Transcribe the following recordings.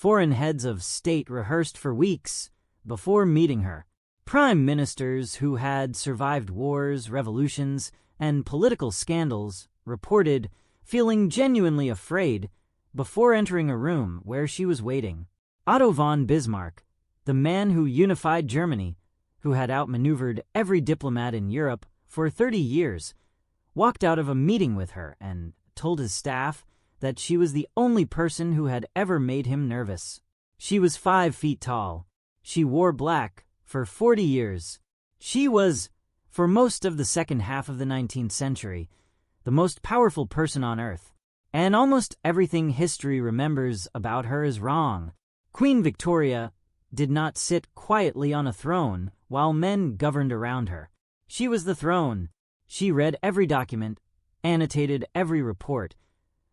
Foreign heads of state rehearsed for weeks before meeting her. Prime ministers who had survived wars, revolutions, and political scandals reported feeling genuinely afraid before entering a room where she was waiting. Otto von Bismarck, the man who unified Germany, who had outmaneuvered every diplomat in Europe for 30 years, walked out of a meeting with her and told his staff that she was the only person who had ever made him nervous. She was 5 feet tall. She wore black for 40 years. She was, for most of the second half of the 19th century, the most powerful person on Earth. And almost everything history remembers about her is wrong. Queen Victoria did not sit quietly on a throne while men governed around her. She was the throne. She read every document, annotated every report,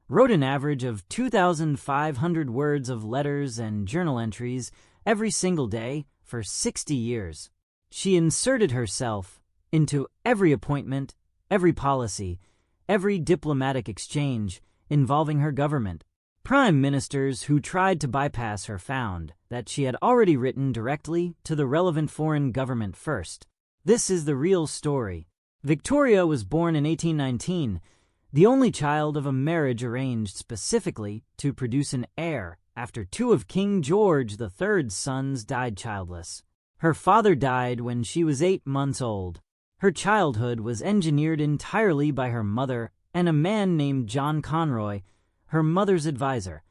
wrote an average of 2,500 words of letters and journal entries every single day for 60 years. She inserted herself into every appointment, every policy, every diplomatic exchange involving her government. Prime ministers who tried to bypass her found that she had already written directly to the relevant foreign government first. This is the real story. Victoria was born in 1819, the only child of a marriage arranged specifically to produce an heir after 2 of King George III's sons died childless. Her father died when she was 8 months old. Her childhood was engineered entirely by her mother and a man named John Conroy, her mother's advisor,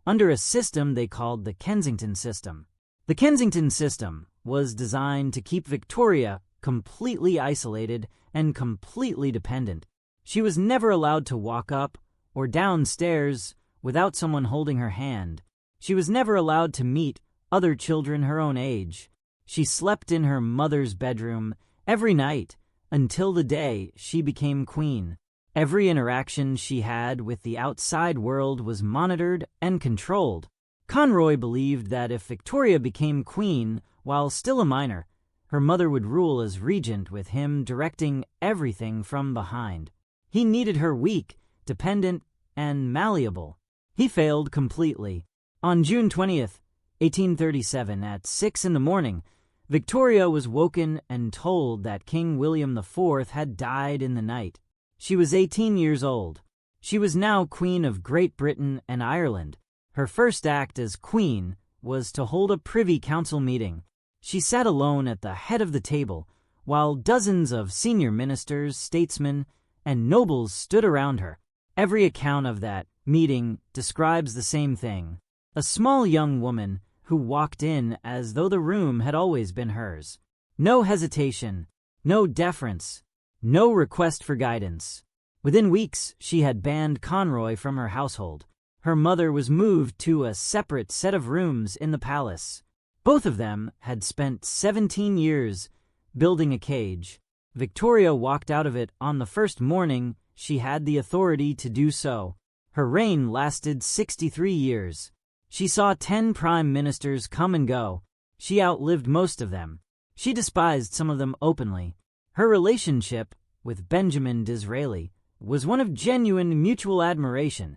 under a system they called the Kensington system. The Kensington system was designed to keep Victoria completely isolated and completely dependent. She was never allowed to walk up or down stairs without someone holding her hand. She was never allowed to meet other children her own age. She slept in her mother's bedroom every night until the day she became queen. Every interaction she had with the outside world was monitored and controlled. Conroy believed that if Victoria became queen while still a minor, her mother would rule as regent with him directing everything from behind. He needed her weak, dependent, and malleable. He failed completely. On June 20th, 1837, at 6 in the morning, Victoria was woken and told that King William IV had died in the night. She was 18 years old. She was now Queen of Great Britain and Ireland. Her first act as queen was to hold a Privy Council meeting. She sat alone at the head of the table, while dozens of senior ministers, statesmen, and nobles stood around her. Every account of that meeting describes the same thing. A small young woman who walked in as though the room had always been hers. No hesitation, no deference, no request for guidance. Within weeks, she had banned Conroy from her household. Her mother was moved to a separate set of rooms in the palace. Both of them had spent 17 years building a cage. Victoria walked out of it on the first morning she had the authority to do so. Her reign lasted 63 years. She saw 10 prime ministers come and go. She outlived most of them. She despised some of them openly. Her relationship with Benjamin Disraeli was one of genuine mutual admiration,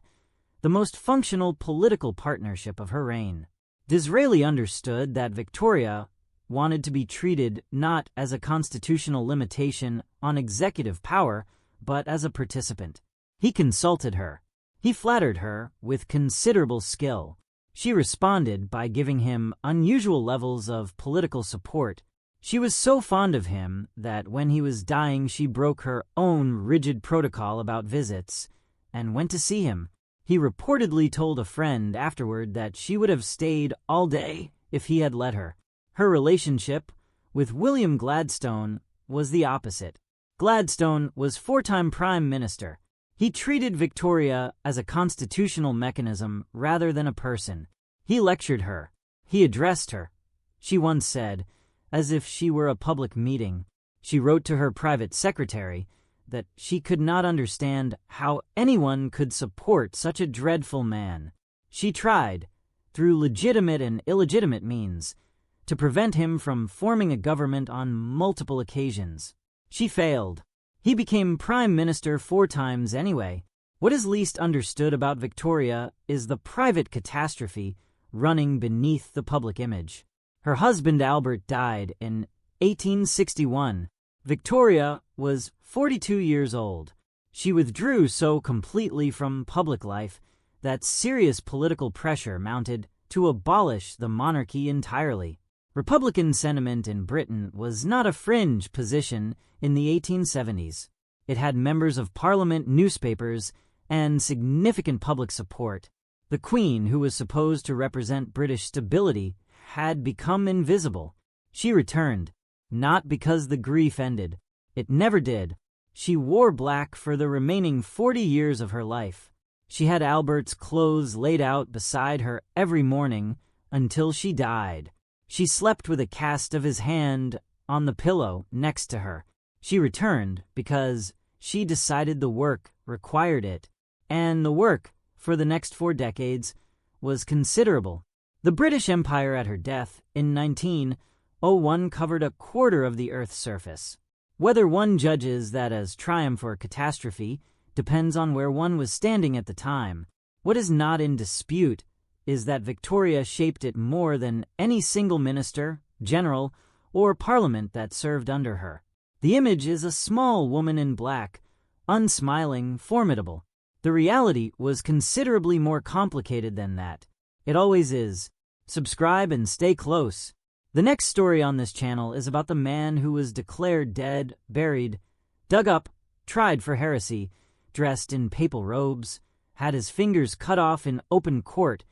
the most functional political partnership of her reign. Disraeli understood that Victoria wanted to be treated not as a constitutional limitation on executive power, but as a participant. He consulted her. He flattered her with considerable skill. She responded by giving him unusual levels of political support. She was so fond of him that when he was dying she broke her own rigid protocol about visits and went to see him. He reportedly told a friend afterward that she would have stayed all day if he had let her. Her relationship with William Gladstone was the opposite. Gladstone was 4-time prime minister. He treated Victoria as a constitutional mechanism rather than a person. He lectured her. He addressed her. She once said, as if she were a public meeting. She wrote to her private secretary that she could not understand how anyone could support such a dreadful man. She tried, through legitimate and illegitimate means, to prevent him from forming a government on multiple occasions. She failed. He became prime minister 4 times anyway. What is least understood about Victoria is the private catastrophe running beneath the public image. Her husband Albert died in 1861. Victoria was 42 years old. She withdrew so completely from public life that serious political pressure mounted to abolish the monarchy entirely. Republican sentiment in Britain was not a fringe position in the 1870s. It had members of Parliament, newspapers, and significant public support. The Queen, who was supposed to represent British stability, had become invisible. She returned, not because the grief ended. It never did. She wore black for the remaining 40 years of her life. She had Albert's clothes laid out beside her every morning until she died. She slept with a cast of his hand on the pillow next to her. She returned because she decided the work required it, and the work, for the next 4 decades, was considerable. The British Empire at her death in 1901 covered a quarter of the Earth's surface. Whether one judges that as triumph or catastrophe depends on where one was standing at the time. What is not in dispute is that Victoria shaped it more than any single minister, general, or parliament that served under her. The image is a small woman in black, unsmiling, formidable. The reality was considerably more complicated than that. It always is. Subscribe and stay close. The next story on this channel is about the man who was declared dead, buried, dug up, tried for heresy, dressed in papal robes, had his fingers cut off in open court,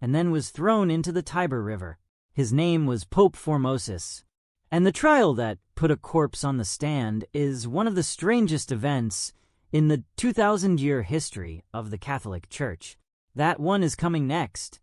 and then was thrown into the Tiber River. His name was Pope Formosus. And the trial that put a corpse on the stand is one of the strangest events in the 2,000-year history of the Catholic Church. That one is coming next.